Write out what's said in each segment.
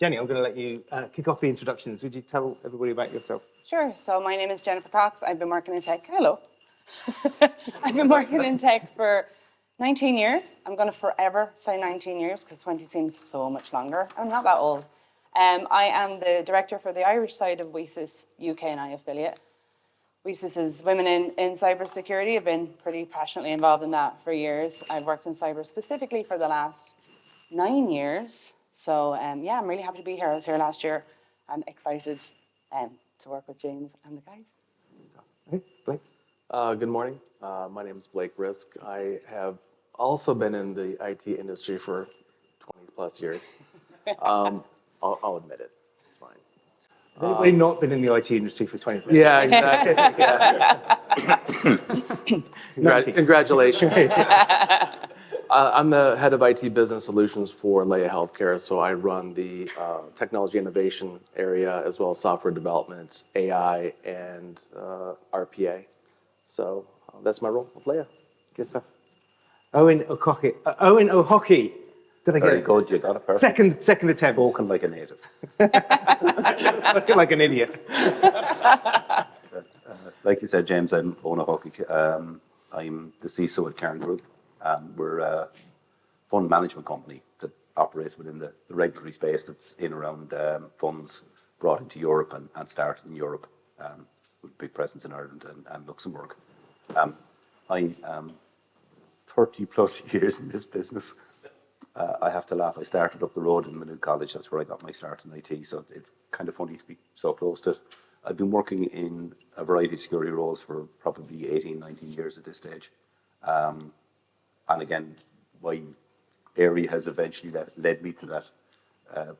Jenny, I'm going to let you kick off the introductions. Would you tell everybody about yourself? Sure. So my name is Jennifer Cox. I've been working in tech. Hello. I've been working in tech for 19 years. I'm going to forever say 19 years because 20 seems so much longer. I'm not that old. I am the director for the Irish side of CISO UK and I affiliate. CISO is Women in Cybersecurity. I've been pretty passionately involved in that for years. I've worked in cyber specifically for the last 9 years. So yeah, I'm really happy to be here. I was here last year. I'm excited to work with James and the guys. Okay, Blake. Good morning. My name is Blake Rizk. I have also been in the IT industry for 20 plus years. I'll admit it. It's fine. Has anybody not been in the IT industry for 20 years? Yeah, exactly. Yeah. Congratulations. I'm the head of IT business solutions for Laya Healthcare, so I run the technology innovation area as well as software development, AI, and RPA. So that's my role with Laya. Good stuff. Eoin O'Heochaidh. Did I get Very it? good, you got it perfect. Second attempt. Spoken like a native. Spoken like an idiot. Like you said, James, I'm Eoin O'Heochaidh. I'm the CISO at Carne Group. We're a fund management company that operates within the regulatory space that's in around funds brought into Europe and started in Europe with a big presence in Ireland and Luxembourg. I'm 30 plus years in this business. I have to laugh. I started up the road in Middle College. That's where I got my start in IT. So it's kind of funny to be so close to it. I've been working in a variety of security roles for probably 18, 19 years at this stage. And again, my area has eventually led me to that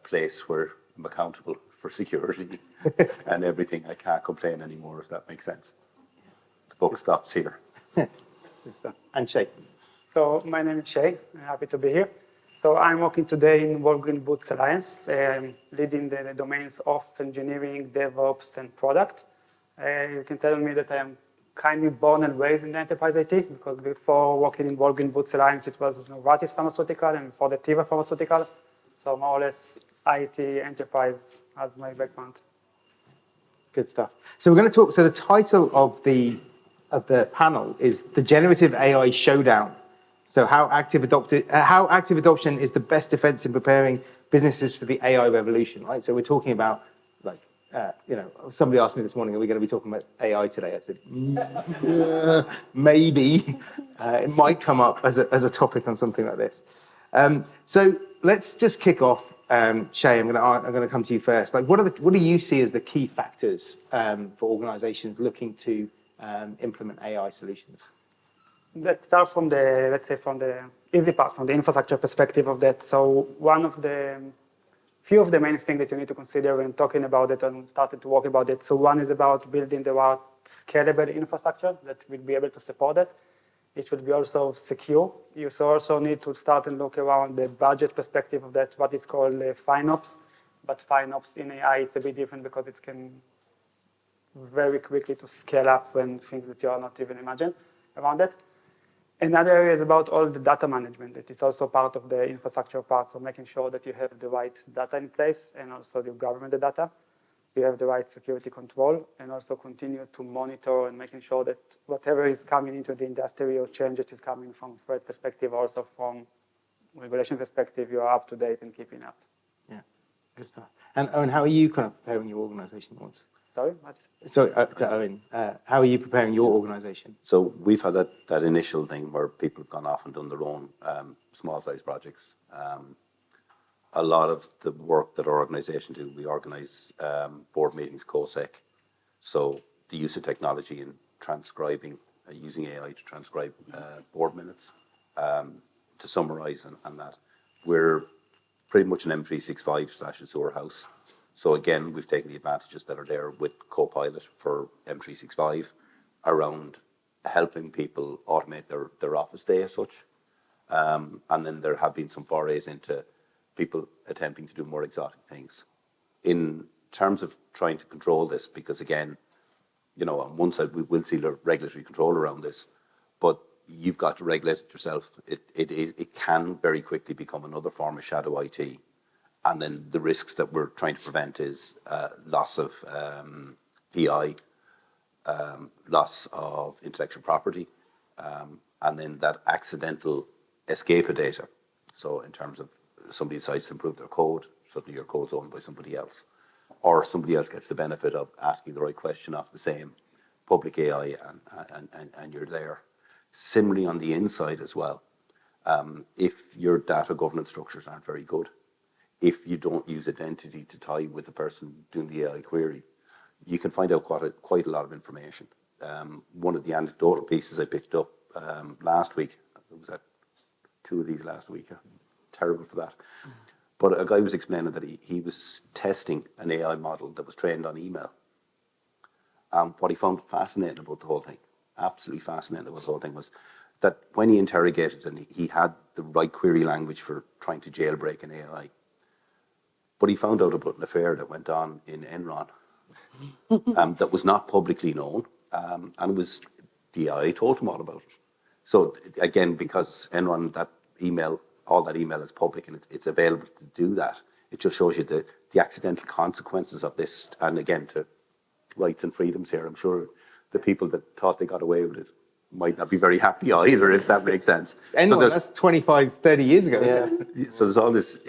place where I'm accountable for security and everything. I can't complain anymore, if that makes sense. The buck stops here. Good stuff. And Shay. So my name is Shay. I'm happy to be here. So I'm working today in Green Boots Alliance, leading the domains of engineering, DevOps, and product. You can tell me that I am kind of born and raised in the enterprise IT, because before working in Green Boots Alliance, it was Novartis Pharmaceutical, and before the Teva Pharmaceutical. So more or less IT enterprise as my background. Good stuff. So we're going to talk. So the title of the panel is the Generative AI Showdown. So how active adoption is the best defense in preparing businesses for the AI revolution, right? So we're talking about, like, somebody asked me this morning, are we going to be talking about AI today? I said, maybe. It might come up as a topic on something like this. So let's just kick off. Shay, I'm going to come to you first. Like, what do you see as the key factors for organizations looking to implement AI solutions? Let's start from the easy part, from the infrastructure perspective of that. So one of the few of the main things that you need to consider when talking about it and starting to work about it. So one is about building the right scalable infrastructure that will be able to support it. It will be also secure. You also need to start and look around the budget perspective of that, what is called FinOps. But FinOps in AI, it's a bit different because it can very quickly to scale up when things that you are not even imagine around it. Another area is about all the data management. It is also part of the infrastructure part, so making sure that you have the right data in place and also you govern the data. You have the right security control and also continue to monitor and making sure that whatever is coming into the industry or change that is coming from threat perspective, also from regulation perspective, you are up to date and keeping up. Yeah, good stuff. And Eoin, how are you kind of preparing your organization once? Sorry? So to Eoin, how are you preparing your organization? So we've had that initial thing where people have gone off and done their own small-sized projects. A lot of the work that our organization do, we organize board meetings, COSEC. So the use of technology in transcribing, using AI to transcribe board minutes, to summarize and that. We're pretty much an M365/Azure house. So again, we've taken the advantages that are there with Copilot for M365 around helping people automate their office day as such. And then there have been some forays into people attempting to do more exotic things. In terms of trying to control this, because again, on one side we will see the regulatory control around this, but you've got to regulate it yourself. It can very quickly become another form of shadow IT. And then the risks that we're trying to prevent is loss of PI, loss of intellectual property, and then that accidental escape of data. So in terms of somebody decides to improve their code, suddenly your code's owned by somebody else, or somebody else gets the benefit of asking the right question off the same public AI, and you're there. Similarly on the inside as well, if your data governance structures aren't very good, if you don't use identity to tie with the person doing the AI query, you can find out quite a lot of information. One of the anecdotal pieces I picked up last week, I was at 2 of these last week, terrible for that. But a guy was explaining that he was testing an AI model that was trained on email. What he found fascinating about the whole thing, absolutely fascinating about the whole thing, was that when he interrogated and he had the right query language for trying to jailbreak an AI, but he found out about an affair that went on in Enron that was not publicly known, and it was the AI told him all about it. So again, because Enron, that email, all that email is public and it's available to do that, it just shows you the accidental consequences of this. And again, to rights and freedoms here, I'm sure the people that thought they got away with it might not be very happy either, if that makes sense. Enron, that's 25, 30 years ago. Yeah. So there's all this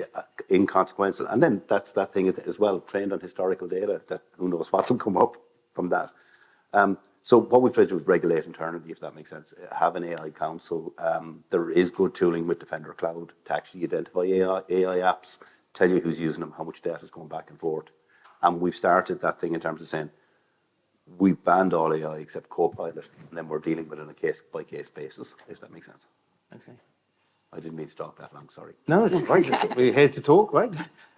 inconsequential, and then that's that thing as well, trained on historical data, that who knows what will come up from that. So what we've tried to do is regulate internally, if that makes sense. Have an AI council. There is good tooling with Defender Cloud to actually identify AI apps, tell you who's using them, how much data is going back and forth. And we've started that thing in terms of saying, we've banned all AI except Copilot, and then we're dealing with it on a case-by-case basis, if that makes sense. Okay. I didn't mean to talk that long, sorry. No, it's right. We're here to talk, right?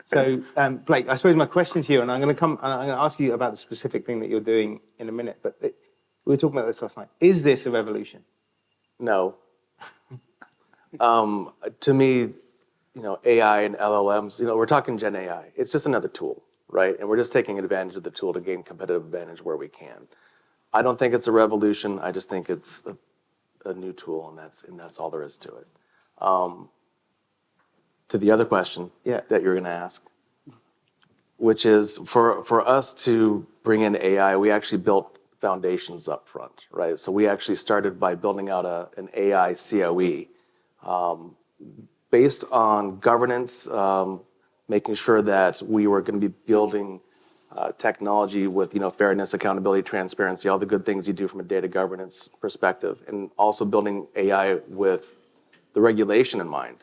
So, Blake, I suppose my question to you, and I'm going to ask you about the specific thing that you're doing in a minute, but we were talking about this last night. Is this a revolution? No. To me, AI and LLMs, we're talking Gen AI. It's just another tool, right? And we're just taking advantage of the tool to gain competitive advantage where we can. I don't think it's a revolution. I just think it's a new tool, and that's all there is to it. To the other question that you're going to ask, which is for us to bring in AI, we actually built foundations up front, right? So we actually started by building out an AI COE based on governance, making sure that we were going to be building technology with fairness, accountability, transparency, all the good things you do from a data governance perspective, and also building AI with the regulation in mind.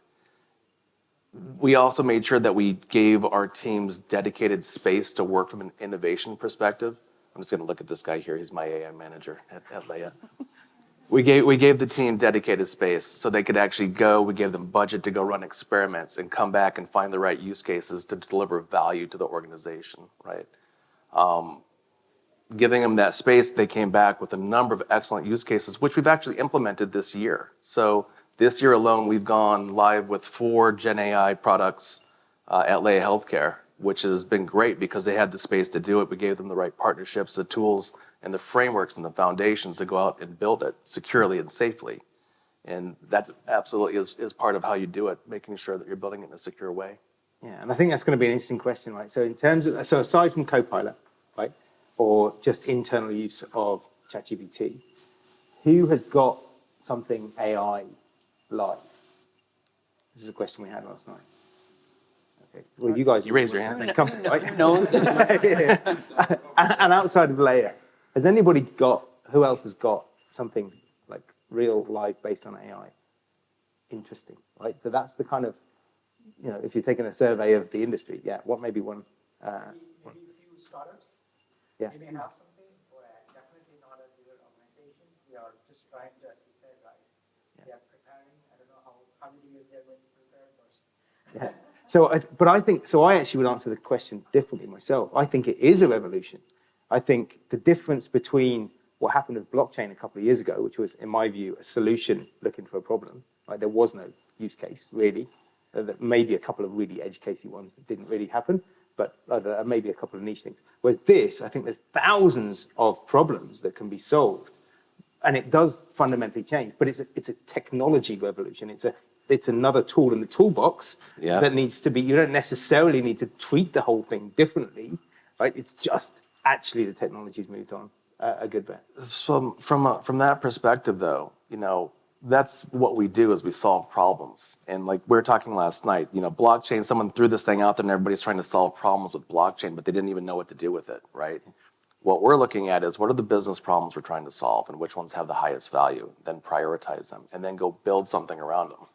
We also made sure that we gave our teams dedicated space to work from an innovation perspective. I'm just going to look at this guy here. He's my AI manager at Laya. We gave the team dedicated space so they could actually go. We gave them budget to go run experiments and come back and find the right use cases to deliver value to the organization, right? Giving them that space, they came back with a number of excellent use cases, which we've actually implemented this year. So this year alone, we've gone live with 4 Gen AI products at Laya Healthcare, which has been great because they had the space to do it. We gave them the right partnerships, the tools, and the frameworks and the foundations to go out and build it securely and safely. And that absolutely is part of how you do it, making sure that you're building it in a secure way. Yeah, and I think that's going to be an interesting question, right? So in terms of, aside from Copilot, right, or just internal use of ChatGPT, who has got something AI live? This is a question we had last night. Okay. Well, you guys, You raise your hand. Come, right? Who knows? And outside of Laya, has anybody got? Who else has got something like real live based on AI? Interesting, right? So that's the kind of, if you're taking a survey of the industry, what maybe one. Maybe a few startups. Yeah. Maybe have something, but definitely not a bigger organization. We are just trying to, as we said, right? We are preparing. I don't know how many years they're going to prepare, but. Yeah. So I actually would answer the question differently myself. I think it is a revolution. I think the difference between what happened with blockchain a couple of years ago, which was, in my view, a solution looking for a problem, right? There was no use case, really. Maybe a couple of really edge casey ones that didn't really happen, but maybe a couple of niche things. Whereas this, I think there's thousands of problems that can be solved, and it does fundamentally change, but it's a technology revolution. It's a it's another tool in the toolbox Yeah. that needs to be, you don't necessarily need to treat the whole thing differently, right? It's just actually the technology's moved on a good bit. So from that perspective, though, that's what we do is we solve problems. And like we were talking last night, blockchain, someone threw this thing out there and everybody's trying to solve problems with blockchain, but they didn't even know what to do with it, right? What we're looking at is what are the business problems we're trying to solve and which ones have the highest value, then prioritize them and then go build something around them.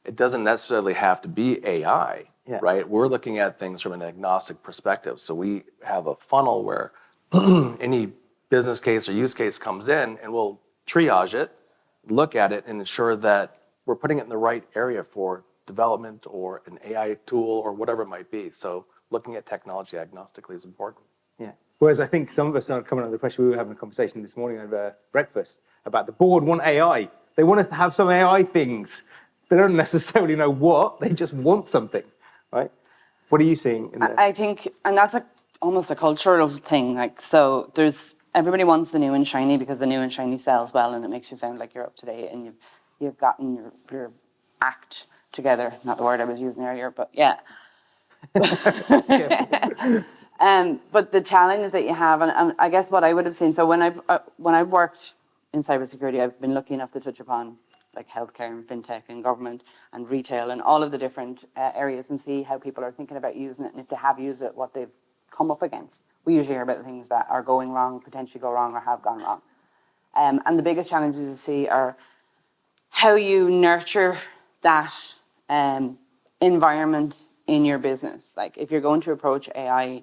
It doesn't necessarily have to be AI, right? We're looking at things from an agnostic perspective. So we have a funnel where any business case or use case comes in and we'll triage it, look at it and ensure that we're putting it in the right area for development or an AI tool or whatever it might be. So looking at technology agnostically is important. Yeah. Whereas I think some of us are coming on the question, we were having a conversation this morning over breakfast about the board want AI. They want us to have some AI things. They don't necessarily know what, they just want something, right? What are you seeing in there? I think, and that's almost a cultural thing. Like, so everybody wants the new and shiny because the new and shiny sells well and it makes you sound like you're up to date and you've gotten your act together. Not the word I was using earlier, but yeah. But the challenge that you have, and I guess what I would have seen, so when I've worked in cybersecurity, I've been lucky enough to touch upon like healthcare and fintech and government and retail and all of the different areas and see how people are thinking about using it and if they have used it, what they've come up against. We usually hear about the things that are going wrong, potentially go wrong or have gone wrong. And the biggest challenges you see are how you nurture that environment in your business. Like if you're going to approach AI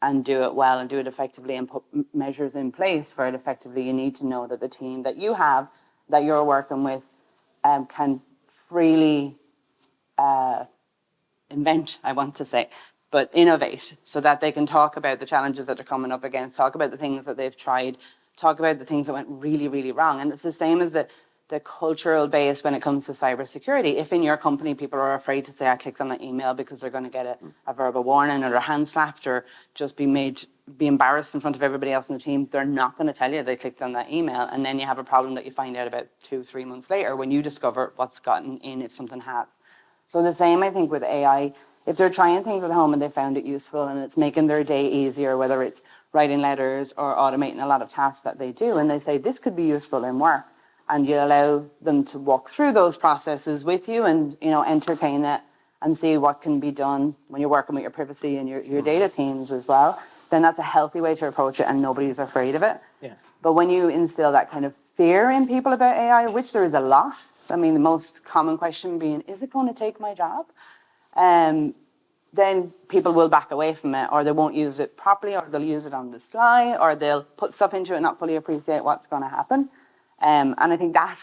and do it well and do it effectively and put measures in place for it effectively, you need to know that the team that you have, that you're working with, can freely invent, I want to say, but innovate so that they can talk about the challenges that they're coming up against, talk about the things that they've tried, talk about the things that went really, really wrong. And it's the same as the cultural base when it comes to cybersecurity. If in your company people are afraid to say, I clicked on that email because they're going to get a verbal warning or a hand slapped or just be embarrassed in front of everybody else in the team, they're not going to tell you they clicked on that email. And then you have a problem that you find out about 2-3 months later when you discover what's gotten in if something has. So the same, I think, with AI. If they're trying things at home and they found it useful and it's making their day easier, whether it's writing letters or automating a lot of tasks that they do, and they say this could be useful in work, and you allow them to walk through those processes with you and entertain it and see what can be done when you're working with your privacy and your data teams as well, then that's a healthy way to approach it and nobody's afraid of it. Yeah. But when you instill that kind of fear in people about AI, which there is a lot, I mean, the most common question being, is it going to take my job? Then people will back away from it, or they won't use it properly, or they'll use it on the sly, or they'll put stuff into it and not fully appreciate what's going to happen. And I think that,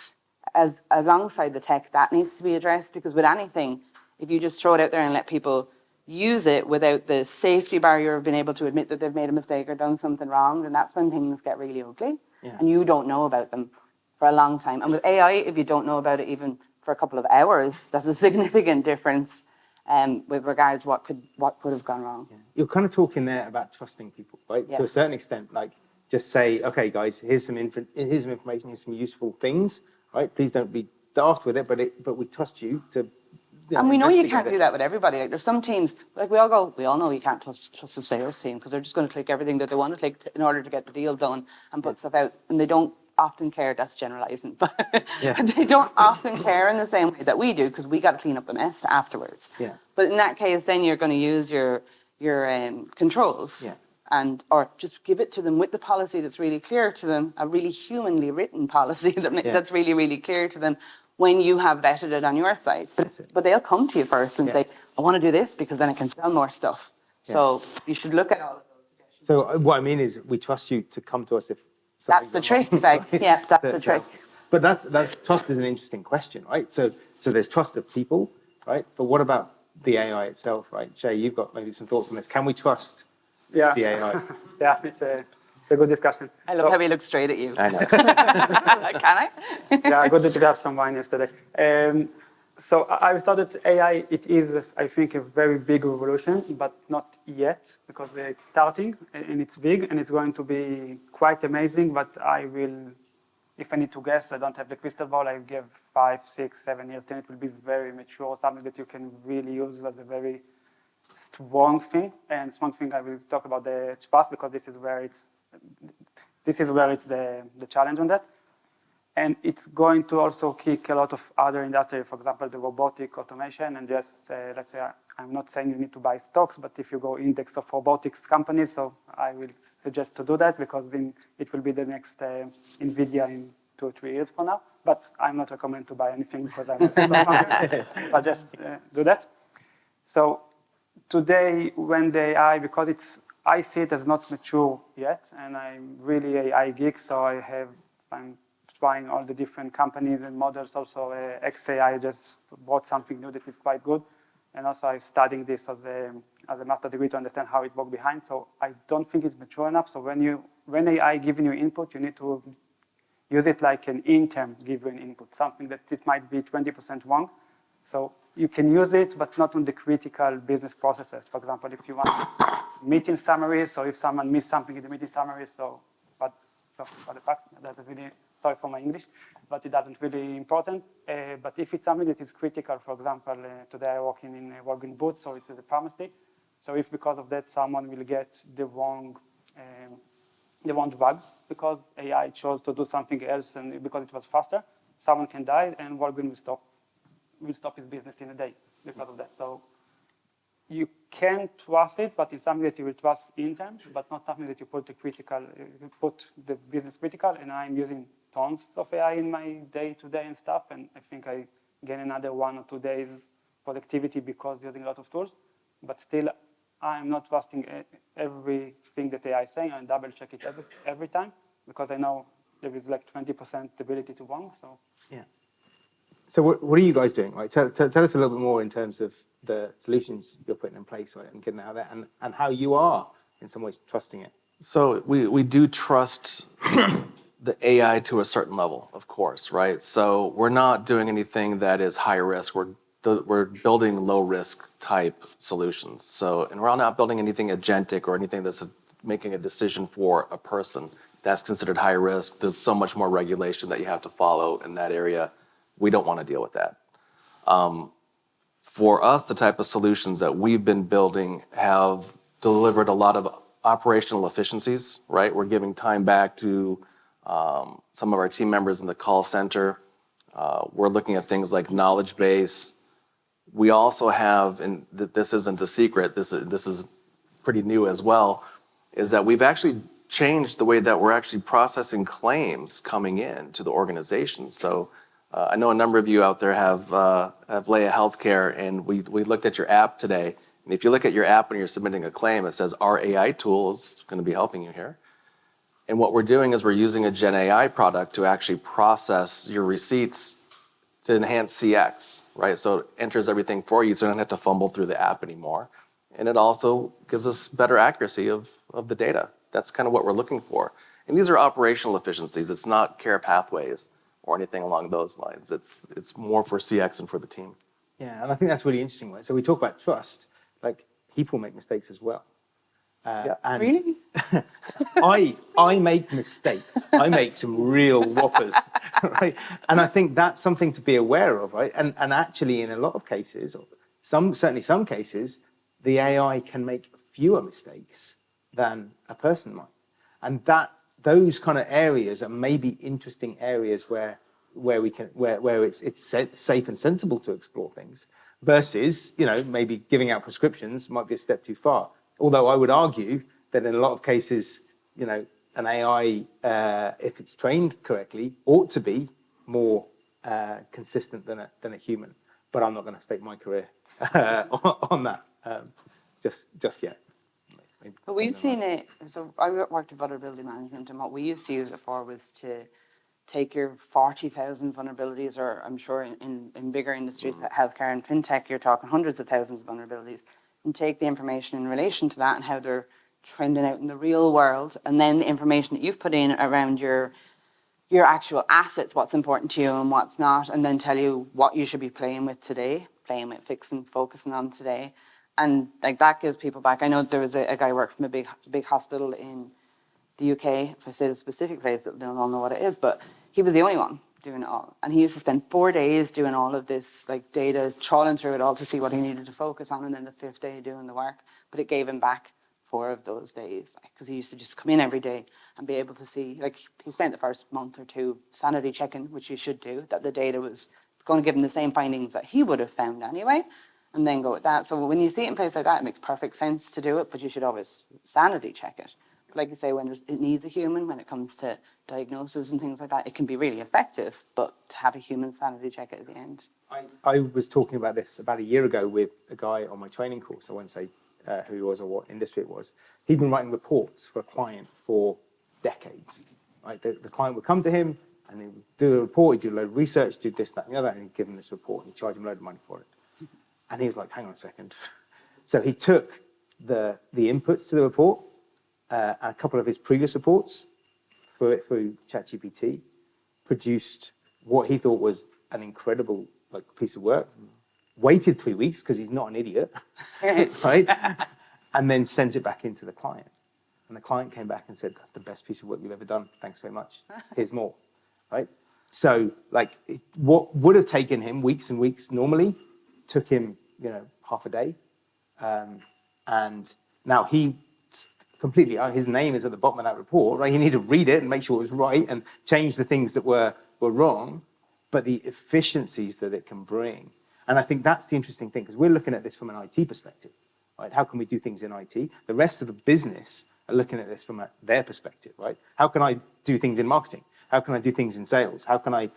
as alongside the tech, that needs to be addressed, because with anything, if you just throw it out there and let people use it without the safety barrier of being able to admit that they've made a mistake or done something wrong, then that's when things get really ugly. Yeah. And you don't know about them for a long time. And with AI, if you don't know about it even for a couple of hours, that's a significant difference with regards what could have gone wrong. Yeah. You're kind of talking there about trusting people, right? Yes. To a certain extent, like just say, okay, guys, here's some information, here's some useful things, right? Please don't be daft with it, but we trust you to. And we know you can't do that with everybody. Like, there's some teams, like we all know you can't trust a sales team because they're just going to click everything that they want to click in order to get the deal done and put stuff out. And they don't often care, that's generalizing, but they don't often care in the same way that we do, because we got to clean up the mess afterwards. Yeah. But in that case, then you're going to use your controls. Yeah. Or just give it to them with the policy that's really clear to them, a really humanly written policy that's really, really clear to them when you have vetted it on your side. But they'll come to you first and say, I want to do this because then I can sell more stuff. Yeah. So you should look at all of those suggestions. So what I mean is we trust you to come to us if that's the trick. Like, yeah, that's the trick. But that's trust is an interesting question, right? So there's trust of people, right? But what about the AI itself, right? Jay, you've got maybe some thoughts on this. Can we trust the AI? Yeah, it's a good discussion. I love how he looks straight at you. I know. Can I? Yeah, good to have some wine yesterday. So I started AI. It is, I think, a very big revolution, but not yet, because it's starting and it's big and it's going to be quite amazing. But I will if I need to guess, I don't have the crystal ball. I give 5, 6, 7 years, then it will be very mature, something that you can really use as a very strong thing. And strong thing, I will talk about the trust, because this is where it's the challenge on that. And it's going to also kick a lot of other industries, for example, the robotic automation. And just let's say, I'm not saying you need to buy stocks, but if you go index of robotics companies, so I will suggest to do that, because then it will be the next NVIDIA in 2 or 3 years from now. But I'm not recommend to buy anything because I'm not but just do that. So today, when the AI, because I see it as not mature yet, and I'm really AI geek, so I'm trying all the different companies and models. Also, XAI just bought something new that is quite good. And also I'm studying this as a master degree to understand how it works behind. So I don't think it's mature enough. So when AI giving you input, you need to use it like an intern give you an input, something that it might be 20% wrong. So you can use it, but not on the critical business processes. For example, if you want meeting summaries, so if someone missed something in the meeting summary, but for the fact that's really, sorry for my English, but it doesn't really important. But if it's something that is critical, for example, today I working in Walgreens Boots, so it's a pharmacy. So if because of that someone will get the wrong drugs because AI chose to do something else and because it was faster, someone can die and Walgreens will stop his business in a day because of that. So you can trust it, but it's something that you will trust in time, but not something that you put the business critical. And I'm using tons of AI in my day-to-day and stuff, and I think I gain another 1 or 2 days productivity because using a lot of tools. But still, I'm not trusting everything that AI is saying. I double check it every time because I know there is like 20% ability to wrong. So yeah. So what are you guys doing? Right? Tell us a little bit more in terms of the solutions you're putting in place, right, and getting out of that, and how you are in some ways trusting it. So we do trust the AI to a certain level, of course, right? So we're not doing anything that is high risk. We're building low risk type solutions. So, and we're not building anything agentic or anything that's making a decision for a person. That's considered high risk. There's so much more regulation that you have to follow in that area. We don't want to deal with that. For us, the type of solutions that we've been building have delivered a lot of operational efficiencies, right? We're giving time back to some of our team members in the call center. We're looking at things like knowledge base. We also have, and this isn't a secret, this is pretty new as well, is that we've actually changed the way that we're actually processing claims coming in to the organization. So I know a number of you out there have Laya Healthcare, and we looked at your app today. And if you look at your app when you're submitting a claim, it says our AI tool is going to be helping you here. And what we're doing is we're using a Gen AI product to actually process your receipts to enhance CX, right? So it enters everything for you, so you don't have to fumble through the app anymore. And it also gives us better accuracy of the data. That's kind of what we're looking for. And these are operational efficiencies. It's not care pathways or anything along those lines. It's more for CX and for the team. Yeah, and I think that's really interesting, right? So we talk about trust, like people make mistakes as well. And Really? I make mistakes. I make some real whoppers, right? And I think that's something to be aware of, right? And actually, in a lot of cases, or certainly some cases, the AI can make fewer mistakes than a person might. And those kind of areas are maybe interesting areas where it's safe and sensible to explore things, versus maybe giving out prescriptions might be a step too far. Although I would argue that in a lot of cases, an AI, if it's trained correctly, ought to be more consistent than a human. But I'm not going to stake my career on that just yet. But we've seen it. So I worked in vulnerability management, and what we used to use it for was to take your 40,000 vulnerabilities, or I'm sure in bigger industries, healthcare and fintech, you're talking hundreds of thousands of vulnerabilities, and take the information in relation to that and how they're trending out in the real world, and then the information that you've put in around your actual assets, what's important to you and what's not, and then tell you what you should be playing with today, fixing, focusing on today. And like that gives people back. I know there was a guy worked from a big hospital in the UK. If I say the specific place, they'll all know what it is. But he was the only one doing it all. And he used to spend 4 days doing all of this like data, trawling through it all to see what he needed to focus on, and then the 5th day doing the work. But it gave him back 4 of those days, because he used to just come in every day and be able to see, like he spent the first month or 2 sanity checking, which you should do, that the data was going to give him the same findings that he would have found anyway, and then go with that. So when you see it in place like that, it makes perfect sense to do it, but you should always sanity check it. But like you say, when it needs a human, when it comes to diagnosis and things like that, it can be really effective, but to have a human sanity check it at the end. I was talking about this about a year ago with a guy on my training course. I won't say who he was or what industry it was. He'd been writing reports for a client for decades. Right? The client would come to him and he would do a report, he'd do a load of research, do this, that, and the other, and he'd give him this report and he'd charge him a load of money for it. And he was like, hang on a second. So he took the inputs to the report, a couple of his previous reports, threw it through ChatGPT, produced what he thought was an incredible piece of work, waited 3 weeks because he's not an idiot, right? And then sent it back into the client. And the client came back and said, that's the best piece of work we've ever done. Thanks very much. Here's more, right? So what would have taken him weeks and weeks normally took him, half a day. And now he completely, his name is at the bottom of that report, right? You need to read it and make sure it was right and change the things that were wrong, but the efficiencies that it can bring. And I think that's the interesting thing, because we're looking at this from an IT perspective, right? How can we do things in IT? The rest of the business are looking at this from their perspective, right? How can I do things in marketing? How can I do things in sales? How can I,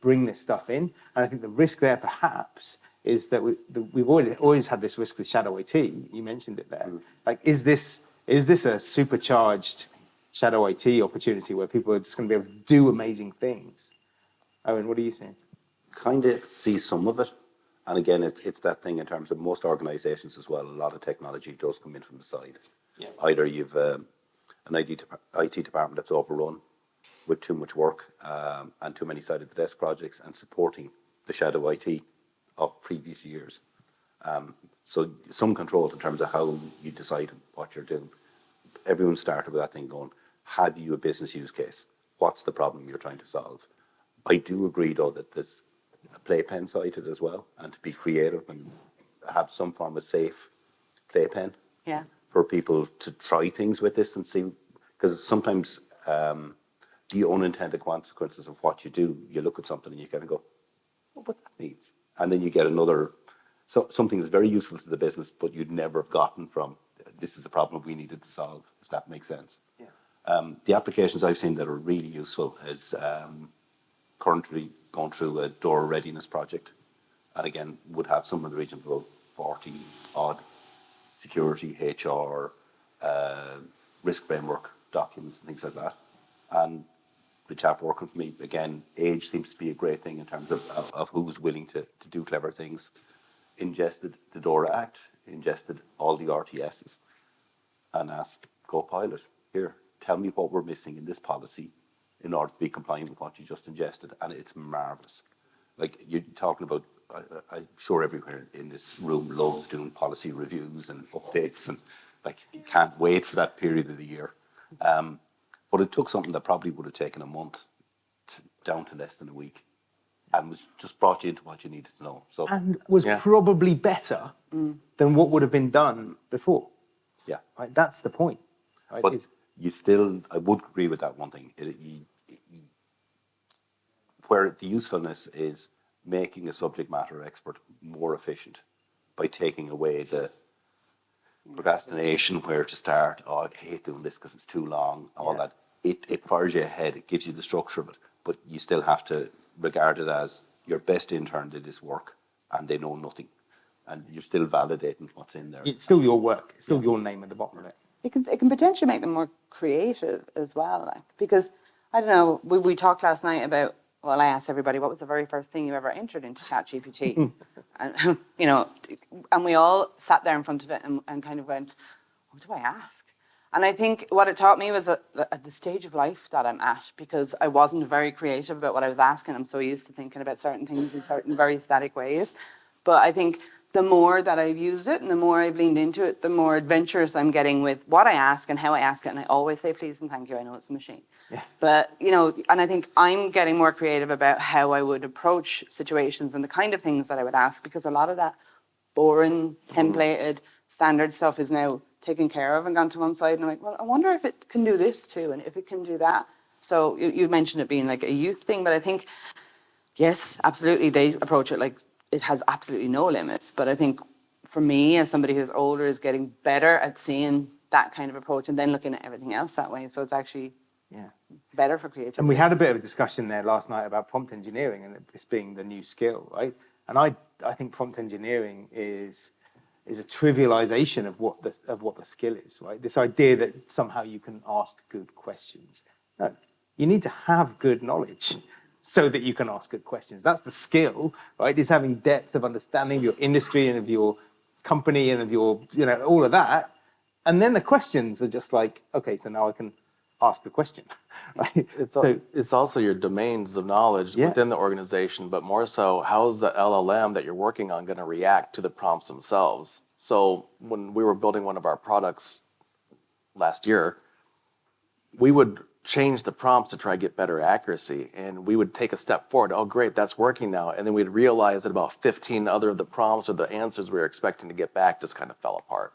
bring this stuff in? And I think the risk there perhaps is that we've always had this risk with shadow IT. You mentioned it there. Is this a supercharged shadow IT opportunity where people are just going to be able to do amazing things? Eoin, what are you saying? Kind of see some of it. And again, it's that thing in terms of most organizations as well. A lot of technology does come in from the side. Yeah. Either you've an IT department that's overrun with too much work and too many side of the desk projects and supporting the shadow IT of previous years. So some controls in terms of how you decide what you're doing. Everyone started with that thing going, have you a business use case? What's the problem you're trying to solve? I do agree, though, that there's a playpen side to it as well, and to be creative and have some form of safe playpen for people to try things with this and see. Because sometimes the unintended consequences of what you do, you look at something and you kind of go, what that means? And then you get something that's very useful to the business, but you'd never have gotten from, this is a problem we needed to solve, if that makes sense. Yeah. The applications I've seen that are really useful is currently going through a door readiness project. And again, would have somewhere in the region of about 40 odd security, HR, risk framework documents and things like that. And the chap working for me, again, age seems to be a great thing in terms of who's willing to do clever things. Ingested the DORA Act, ingested all the RTSs, and asked Copilot, here, tell me what we're missing in this policy in order to be compliant with what you just ingested. And it's marvelous. Like you're talking about, I'm sure everywhere in this room loves doing policy reviews and updates, and you can't wait for that period of the year. But it took something that probably would have taken a month down to less than a week, and was just brought you into what you needed to know. So, and was probably better than what would have been done before. Yeah. Right? That's the point. Right? But I would agree with that one thing. Where the usefulness is making a subject matter expert more efficient by taking away the procrastination, where to start, I hate doing this because it's too long, all that. It fires you ahead, it gives you the structure of it, but you still have to regard it as your best intern did this work and they know nothing. And you're still validating what's in there. It's still your work, it's still your name at the bottom of it. It can potentially make them more creative as well, because, I don't know, we talked last night about, well, I asked everybody, what was the very first thing you ever entered into ChatGPT? And, and we all sat there in front of it and kind of went, what do I ask? And I think what it taught me was at the stage of life that I'm at, because I wasn't very creative about what I was asking. I'm so used to thinking about certain things in certain very static ways. But I think the more that I've used it and the more I've leaned into it, the more adventurous I'm getting with what I ask and how I ask it. And I always say please and thank you. I know it's a machine. Yeah. But, and I think I'm getting more creative about how I would approach situations and the kind of things that I would ask, because a lot of that boring, templated, standard stuff is now taken care of and gone to one side. And I'm like, well, I wonder if it can do this too, and if it can do that. So you mentioned it being like a youth thing, but I think, yes, absolutely, they approach it like it has absolutely no limits. But I think for me, as somebody who's older, is getting better at seeing that kind of approach and then looking at everything else that way. So it's actually better for creativity. And we had a bit of a discussion there last night about prompt engineering and this being the new skill, right? And I think prompt engineering is a trivialization of what the skill is, right? This idea that somehow you can ask good questions. No, you need to have good knowledge so that you can ask good questions. That's the skill, right? It's having depth of understanding of your industry and of your company and of your, all of that. And then the questions are just like, okay, so now I can ask the question, right? It's also your domains of knowledge within the organization, but more so, how's the LLM that you're working on going to react to the prompts themselves? So when we were building one of our products last year, we would change the prompts to try to get better accuracy, and we would take a step forward. Oh, great, that's working now. And then we'd realize that about 15 other of the prompts or the answers we were expecting to get back just kind of fell apart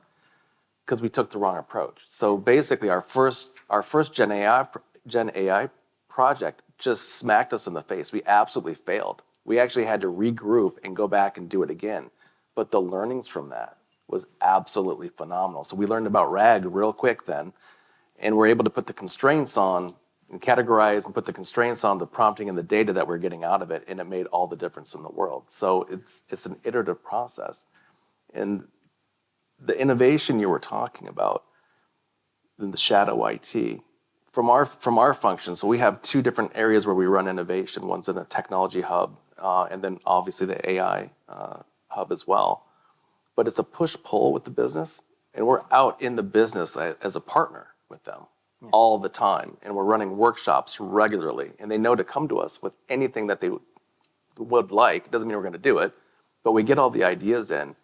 because we took the wrong approach. So basically, our first Gen AI project just smacked us in the face. We absolutely failed. We actually had to regroup and go back and do it again. But the learnings from that was absolutely phenomenal. So we learned about RAG real quick then, and we're able to put the constraints on and categorize and put the constraints on the prompting and the data that we're getting out of it, and it made all the difference in the world. So it's an iterative process. And the innovation you were talking about in the shadow IT, from our function, so we have two different areas where we run innovation. One's in a technology hub, and then obviously the AI hub as well. But it's a push-pull with the business, and we're out in the business as a partner with them all the time, and we're running workshops regularly, and they know to come to us with anything that they would like. Doesn't mean we're going to do it, but we get all the ideas in,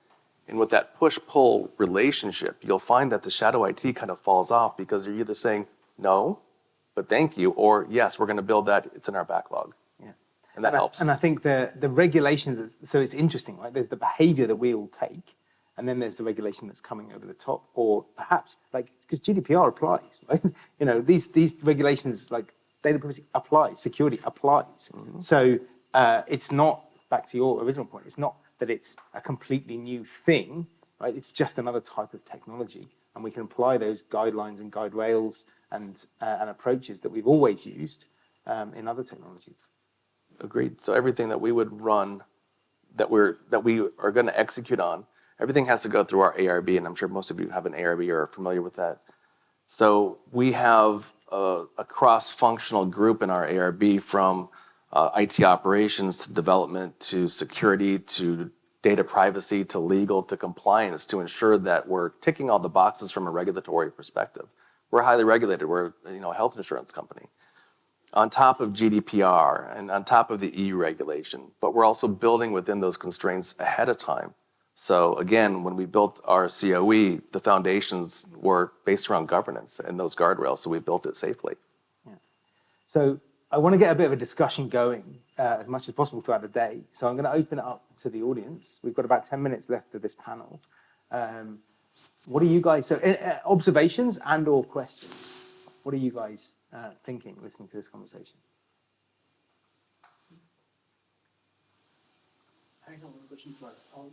and with that push-pull relationship, you'll find that the shadow IT kind of falls off because they're either saying no, but thank you, or yes, we're going to build that. It's in our backlog. Yeah, and that helps. And I think the regulations. So it's interesting, right? There's the behavior that we all take. And then there's the regulation that's coming over the top, or perhaps because GDPR applies, right? These regulations like data privacy applies, security applies. Mm-hmm. So it's not, back to your original point, it's not that it's a completely new thing, right? It's just another type of technology, and we can apply those guidelines and guide rails and approaches that we've always used in other technologies. Agreed. So everything that we would run, that we are going to execute on, everything has to go through our ARB, and I'm sure most of you have an ARB or are familiar with that. So we have a cross-functional group in our ARB, from IT operations to development to security to data privacy to legal to compliance, to ensure that we're ticking all the boxes from a regulatory perspective. We're highly regulated. We're a health insurance company. On top of GDPR and on top of the EU regulation, but we're also building within those constraints ahead of time. So again, when we built our COE, the foundations were based around governance and those guardrails, so we built it safely. Yeah. So I want to get a bit of a discussion going as much as possible throughout the day. So I'm going to open it up to the audience. We've got about 10 minutes left of this panel. What are you guys, observations and or questions? What are you guys thinking, listening to this conversation? I have one question for all.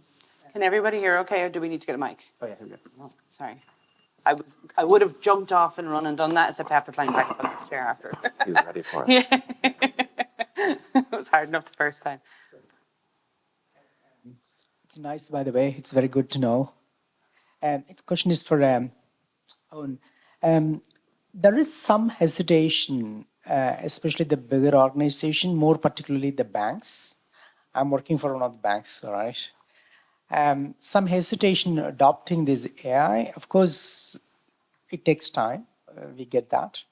Can everybody hear okay, or do we need to get a mic? Oh, yeah, here we go. Oh, sorry. I would have jumped off and run and done that, except I have to climb back up on the chair after. He's ready for it. It was hard enough the first time. It's nice, by the way. It's very good to know. The question is for Eoin. There is some hesitation, especially the bigger organization, more particularly the banks. I'm working for one of the banks, all right? Some hesitation adopting this AI. Of course, it takes time. We get that.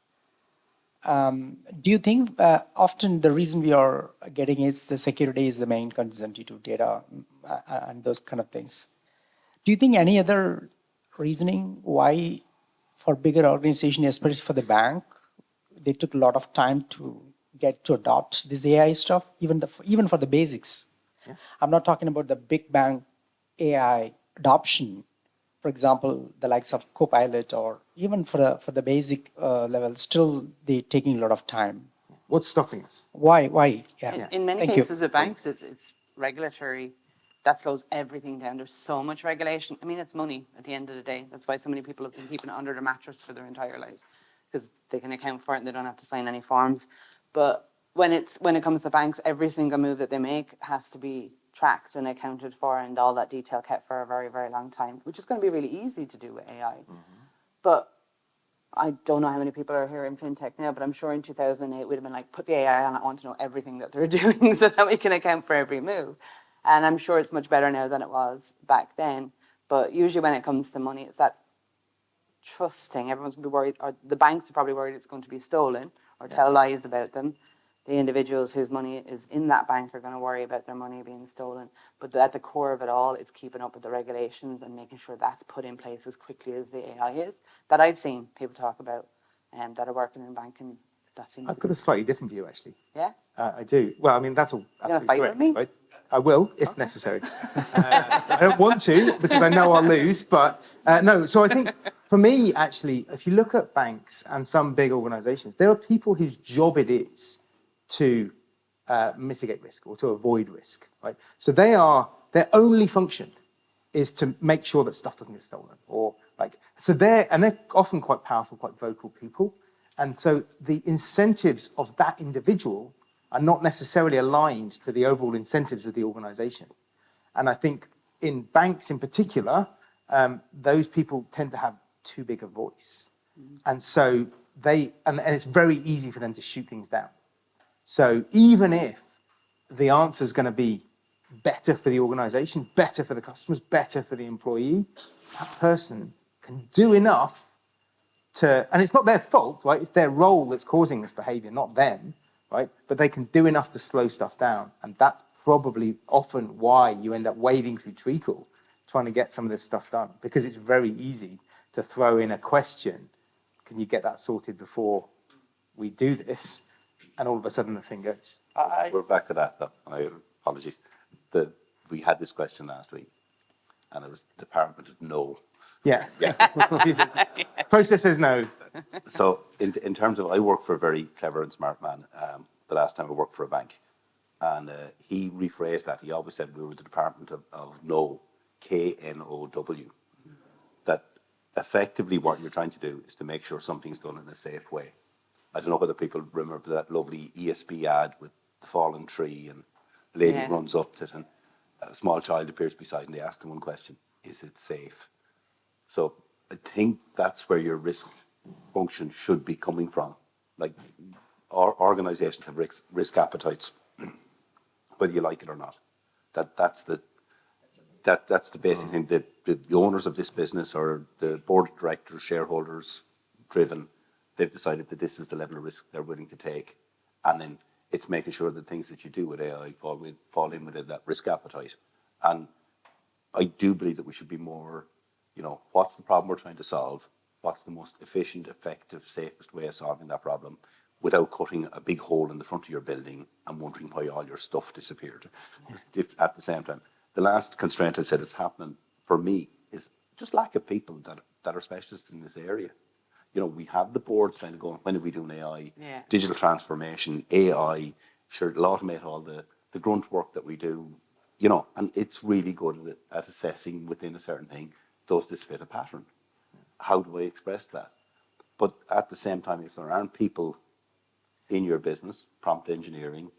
Do you think often the reason we are getting is the security is the main concern due to data and those kind of things? Do you think any other reasoning why for bigger organization, especially for the bank, they took a lot of time to get to adopt this AI stuff, even for the basics? Yeah. I'm not talking about the big bang AI adoption. For example, the likes of Copilot, or even for the basic level, still they taking a lot of time. What's stopping us? Why? In many Thank you. cases with banks, it's regulatory. That slows everything down. There's so much regulation. I mean, it's money at the end of the day. That's why so many people have been keeping it under their mattress for their entire lives, because they can account for it and they don't have to sign any forms. But when it comes to banks, every single move that they make has to be tracked and accounted for, and all that detail kept for a very, very long time, which is going to be really easy to do with AI. But I don't know how many people are here in fintech now, but I'm sure in 2008 we'd have been like, put the AI on, I want to know everything that they're doing so that we can account for every move. And I'm sure it's much better now than it was back then. But usually when it comes to money, it's that trust thing. Everyone's going to be worried, or the banks are probably worried it's going to be stolen or tell lies about them. The individuals whose money is in that bank are going to worry about their money being stolen. But at the core of it all, it's keeping up with the regulations and making sure that's put in place as quickly as the AI is. That I've seen people talk about that are working in banking. That seems I've got a slightly different view, actually. Yeah? I do. Well, I mean, that's all absolutely fight with correct, me? right? I will, if necessary. I don't want to, because I know I'll lose, but no. So I think, for me, actually, if you look at banks and some big organizations, there are people whose job it is to mitigate risk or to avoid risk, right? So their only function is to make sure that stuff doesn't get stolen, or they're often quite powerful, quite vocal people. And so the incentives of that individual are not necessarily aligned to the overall incentives of the organization. And I think in banks in particular, those people tend to have too big a voice. And so and it's very easy for them to shoot things down. So even if the answer is going to be better for the organization, better for the customers, better for the employee, that person can do enough and it's not their fault, right? It's their role that's causing this behavior, not them, right? But they can do enough to slow stuff down. And that's probably often why you end up wading through treacle, trying to get some of this stuff done, because it's very easy to throw in a question. Can you get that sorted before we do this? And all of a sudden the thing goes. We're back to that, though. Apologies. We had this question last week, and it was the Department of No. Yeah. Process says no. So in terms of, I work for a very clever and smart man. The last time I worked for a bank, and he rephrased that. He always said we were the Department of No, KNOW. That effectively what you're trying to do is to make sure something's done in a safe way. I don't know whether people remember that lovely ESB ad with the fallen tree, and a lady runs up to it, and a small child appears beside, and they ask them one question: is it safe? So I think that's where your risk function should be coming from. Like, our organizations have risk appetites, whether you like it or not. That's the basic thing. The owners of this business, or the board of directors, shareholders driven, they've decided that this is the level of risk they're willing to take. And then it's making sure that things that you do with AI fall in within that risk appetite. And I do believe that we should be more, what's the problem we're trying to solve? What's the most efficient, effective, safest way of solving that problem, without cutting a big hole in the front of your building and wondering why all your stuff disappeared at the same time. The last constraint I said is happening for me is just lack of people that are specialists in this area. We have the boards kind of going, when are we doing AI? Yeah. Digital transformation, AI, sure, it'll automate all the grunt work that we do, and it's really good at assessing within a certain thing, does this fit a pattern? How do I express that? But at the same time, if there aren't people in your business, prompt engineering,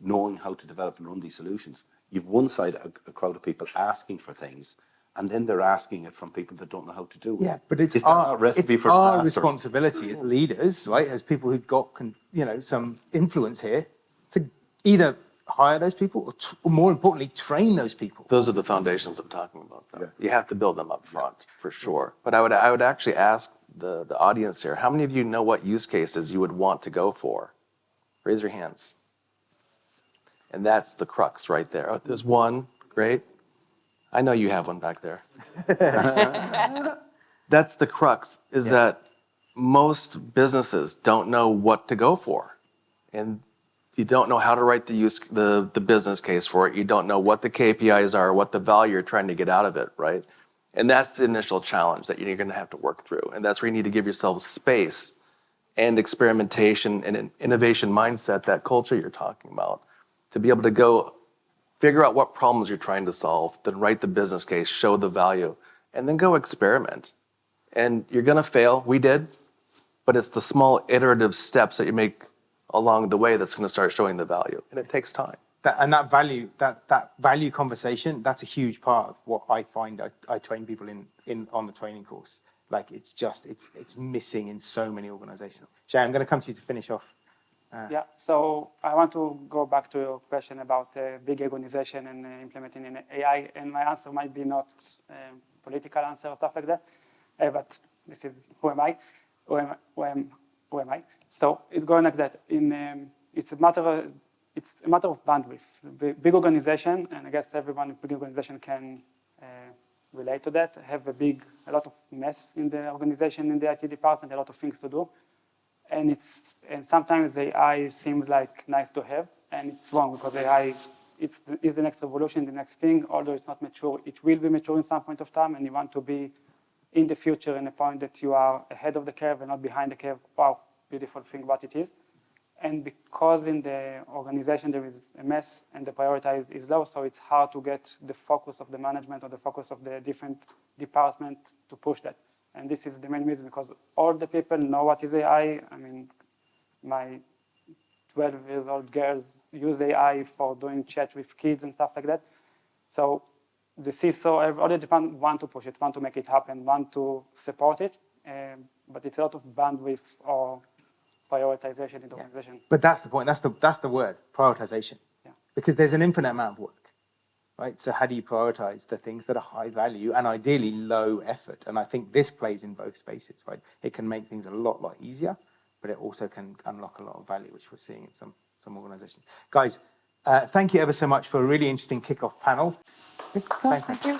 knowing how to develop and run these solutions, you've one side a crowd of people asking for things, and then they're asking it from people that don't know how to do it. Yeah, but it's our responsibility as leaders, right, as people who've got some influence here, to either hire those people or more importantly, train those people. Those are the foundations I'm talking about, though. Yeah. You have to build them up front, for sure. But I would actually ask the audience here, how many of you know what use cases you would want to go for? Raise your hands. And that's the crux right there. Oh, there's one. Great. I know you have one back there. That's the crux, is that most businesses don't know what to go for. And you don't know how to write the business case for it. You don't know what the KPIs are, what the value you're trying to get out of it, right? And that's the initial challenge that you're going to have to work through. And that's where you need to give yourself space and experimentation and an innovation mindset, that culture you're talking about, to be able to go figure out what problems you're trying to solve, then write the business case, show the value, and then go experiment. And you're going to fail. We did. But it's the small iterative steps that you make along the way that's going to start showing the value. And it takes time. That value conversation, that's a huge part of what I find I train people in on the training course. Like it's missing in so many organizations. Shay, I'm going to come to you to finish off. Yeah, so I want to go back to your question about big organization and implementing in AI, and my answer might be not political answer or stuff like that, but this is who am I? Who am I? So it's going like that. It's a matter of bandwidth. Big organization, and I guess everyone in big organization can relate to that. Have a lot of mess in the organization, in the IT department, a lot of things to do. And sometimes AI seems like nice to have, and it's wrong, because AI is the next revolution, the next thing. Although it's not mature, it will be mature in some point of time, and you want to be in the future in a point that you are ahead of the curve and not behind the curve. Wow, beautiful thing what it is. And because in the organization there is a mess and the priority is low, so it's hard to get the focus of the management or the focus of the different department to push that. And this is the main reason, because all the people know what is AI. I mean, my 12-year-old girls use AI for doing chat with kids and stuff like that. So the CISO, all the department want to push it, want to make it happen, want to support it, but it's a lot of bandwidth or prioritization in the organization. But that's the point. That's the word, prioritization. Yeah. Because there's an infinite amount of work, right? So how do you prioritize the things that are high value and ideally low effort? And I think this plays in both spaces, right? It can make things a lot easier, but it also can unlock a lot of value, which we're seeing in some organizations. Guys, thank you ever so much for a really interesting kickoff panel. Thank you.